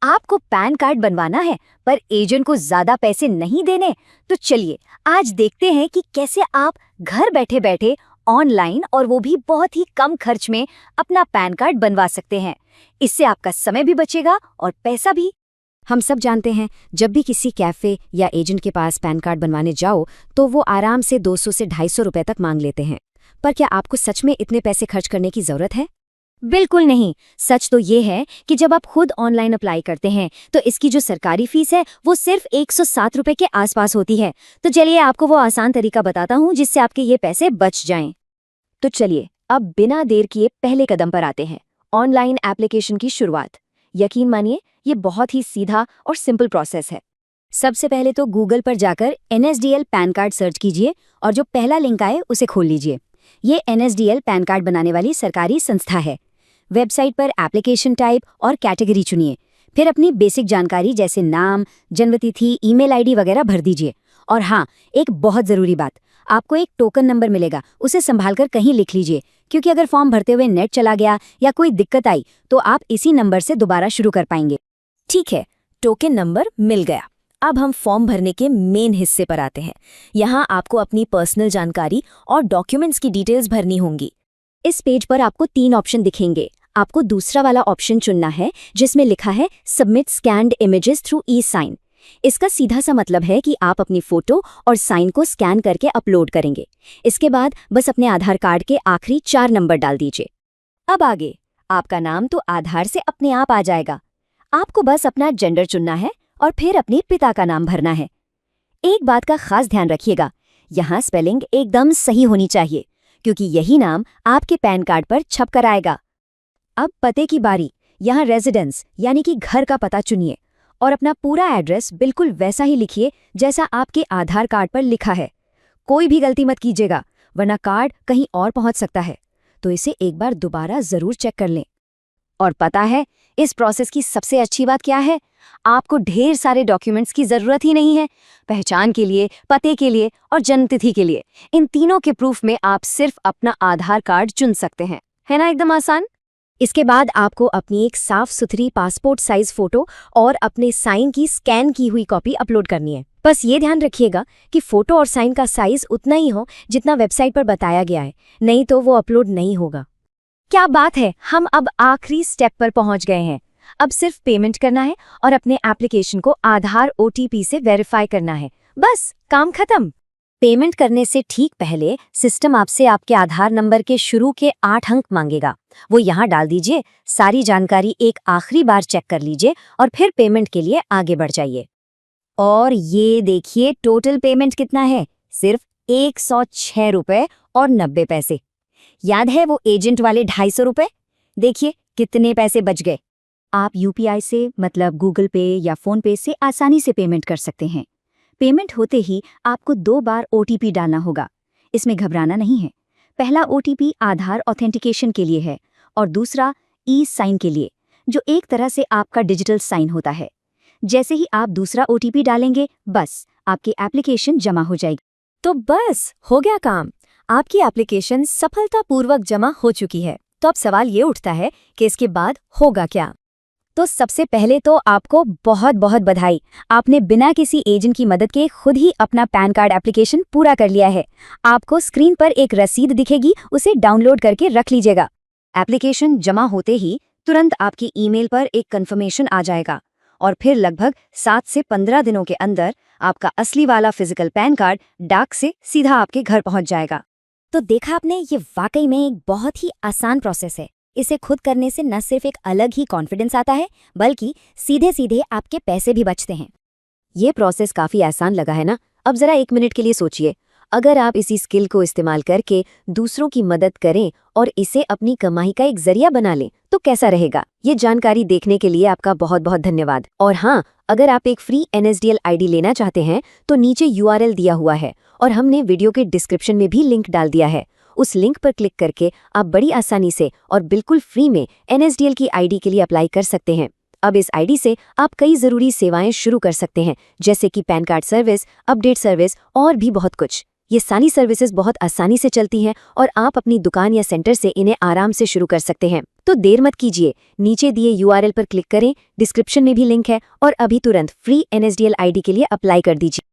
आपको pan card बनवाना है पर एजेंट को ज्यादा पैसे नहीं देने, तो चलिए आज देखते हैं कि कैसे आप घर बैठे बैठे ऑनलाइन और वो भी बहुत ही कम खर्च में अपना पैन कार्ड बनवा सकते हैं। इससे आपका समय भी बचेगा और पैसा भी। हम सब जानते हैं, जब भी किसी कैफे या एजेंट के पास पैन कार्ड बनवाने जाओ तो वो आराम से 200 से 250 रुपए तक मांग लेते हैं। पर क्या आपको सच में इतने पैसे खर्च करने की जरूरत है? बिल्कुल नहीं। सच तो ये है कि जब आप खुद ऑनलाइन अप्लाई करते हैं तो इसकी जो सरकारी फीस है वो सिर्फ 107 रुपए के आसपास होती है। तो चलिए आपको वो आसान तरीका बताता हूँ जिससे आपके ये पैसे बच जाएं। तो चलिए अब बिना देर किए पहले कदम पर आते हैं, ऑनलाइन एप्लीकेशन की शुरुआत। यकीन मानिए ये बहुत ही सीधा और सिंपल प्रोसेस है। सबसे पहले तो गूगल पर जाकर NSDL पैन कार्ड सर्च कीजिए और जो पहला लिंक आए उसे खोल लीजिए। ये NSDL पैन कार्ड बनाने वाली सरकारी संस्था है। वेबसाइट पर एप्लीकेशन टाइप और कैटेगरी चुनिए, फिर अपनी बेसिक जानकारी जैसे नाम, जन्मतिथि, ईमेल आईडी वगैरह भर दीजिए। और हाँ, एक बहुत ज़रूरी बात, आपको एक टोकन नंबर मिलेगा, उसे संभालकर कहीं लिख लीजिए, क्योंकि अगर फॉर्म भरते हुए नेट चला गया या कोई दिक्कत आई तो आप इसी नंबर से दोबारा शुरू कर पाएंगे। ठीक है, टोकन नंबर मिल गया। अब हम फॉर्म भरने के मेन हिस्से पर आते हैं। यहाँ आपको अपनी पर्सनल जानकारी और डॉक्यूमेंट्स की डिटेल्स भरनी होंगी। इस पेज पर आपको 3 ऑप्शन दिखेंगे। आपको दूसरा वाला ऑप्शन चुनना है जिसमें लिखा है submit scanned images through e-sign. इसका सीधा सा मतलब है कि आप अपनी फोटो और साइन को स्कैन करके अपलोड करेंगे। इसके बाद बस अपने आधार कार्ड के आखिरी 4 नंबर डाल दीजिए। अब आगे आपका नाम तो आधार से अपने आप आ जाएगा। आपको बस अपना जेंडर चुनना है और फिर अपने पिता का नाम भरना है। एक बात का खास ध्यान रखिएगा, यहाँ स्पेलिंग एकदम सही होनी चाहिए, क्योंकि यही नाम आपके पैन कार्ड पर छप कर आएगा। अब पते की बारी। यहाँ रेजिडेंस यानी कि घर का पता चुनिए और अपना पूरा एड्रेस बिल्कुल वैसा ही लिखिए जैसा आपके आधार कार्ड पर लिखा है। कोई भी गलती मत कीजिएगा, वरना कार्ड कहीं और पहुंच सकता है। तो इसे एक बार दोबारा जरूर चेक कर लें। और पता है इस प्रोसेस की सबसे अच्छी बात क्या है? आपको ढेर सारे डॉक्यूमेंट्स की जरूरत ही नहीं है। पहचान के लिए, पते के लिए और जन्मतिथि के लिए, इन तीनों के प्रूफ में आप सिर्फ अपना आधार कार्ड चुन सकते हैं। है ना एकदम आसान? इसके बाद आपको अपनी एक साफ सुथरी पासपोर्ट साइज फोटो और अपने साइन की स्कैन की हुई कॉपी अपलोड करनी है। बस ये ध्यान रखिएगा कि फोटो और साइन का साइज उतना ही हो जितना वेबसाइट पर बताया गया है, नहीं तो वो अपलोड नहीं होगा। क्या बात है, हम अब आखिरी स्टेप पर पहुंच गए हैं। अब सिर्फ पेमेंट करना है और अपने एप्लीकेशन को आधार OTP से वेरीफाई करना है। बस काम खत्म। पेमेंट करने से ठीक पहले सिस्टम आपसे आपके आधार नंबर के शुरू के 8 अंक मांगेगा। वो यहाँ डाल दीजिए। सारी जानकारी एक आखिरी बार चेक कर लीजिए और फिर पेमेंट के लिए आगे बढ़ जाइए। और ये देखिए टोटल पेमेंट कितना है, सिर्फ 106 रुपए और 90 पैसे। याद है वो एजेंट वाले 250 रुपए? देखिए कितने पैसे बच गए। आप UPI से मतलब गूगल पे या फोन पे से आसानी से पेमेंट कर सकते हैं। पेमेंट होते ही आपको 2 बार OTP डालना होगा। इसमें घबराना नहीं है। पहला OTP आधार ऑथेंटिकेशन के लिए है और दूसरा ई-साइन के लिए, जो एक तरह से आपका डिजिटल साइन होता है। जैसे ही आप दूसरा OTP डालेंगे, बस आपकी एप्लीकेशन जमा हो जाएगी। तो बस हो गया काम, आपकी एप्लीकेशन सफलतापूर्वक जमा हो चुकी है। तो अब सवाल ये उठता है कि इसके बाद होगा क्या? तो सबसे पहले तो आपको बहुत बहुत बधाई, आपने बिना किसी एजेंट की मदद के खुद ही अपना पैन कार्ड एप्लीकेशन पूरा कर लिया है। आपको स्क्रीन पर एक रसीद दिखेगी, उसे डाउनलोड करके रख लीजिएगा। एप्लीकेशन जमा होते ही तुरंत आपकी ईमेल पर एक कंफर्मेशन आ जाएगा और फिर लगभग 7 से 15 दिनों के अंदर आपका असली वाला फिजिकल पैन कार्ड डाक से सीधा आपके घर पहुंच जाएगा। तो देखा आपने, ये वाकई में एक बहुत ही आसान प्रोसेस है। इसे खुद करने से न सिर्फ एक अलग ही कॉन्फिडेंस आता है, बल्कि सीधे सीधे आपके पैसे भी बचते हैं। ये प्रोसेस काफ़ी आसान लगा है ना? अब ज़रा 1 मिनट के लिए सोचिए, अगर आप इसी स्किल को इस्तेमाल करके दूसरों की मदद करें और इसे अपनी कमाई का एक जरिया बना लें तो कैसा रहेगा? ये जानकारी देखने के लिए आपका बहुत बहुत धन्यवाद। और हाँ, अगर आप एक फ्री NSDL ID लेना चाहते हैं तो नीचे URL दिया हुआ है और हमने वीडियो के डिस्क्रिप्शन में भी लिंक डाल दिया है। उस लिंक पर क्लिक करके आप बड़ी आसानी से और बिल्कुल फ्री में NSDL की ID के लिए अप्लाई कर सकते हैं। अब इस ID से आप कई ज़रूरी सेवाएं शुरू कर सकते हैं, जैसे कि pan card service, update service और भी बहुत कुछ। ये सारी सर्विसेज बहुत आसानी से चलती हैं और आप अपनी दुकान या सेंटर से इन्हें आराम से शुरू कर सकते हैं। तो देर मत कीजिए, नीचे दिए URL पर क्लिक करें, डिस्क्रिप्शन में भी लिंक है और अभी तुरंत फ्री NSDL ID के लिए अप्लाई कर दीजिए।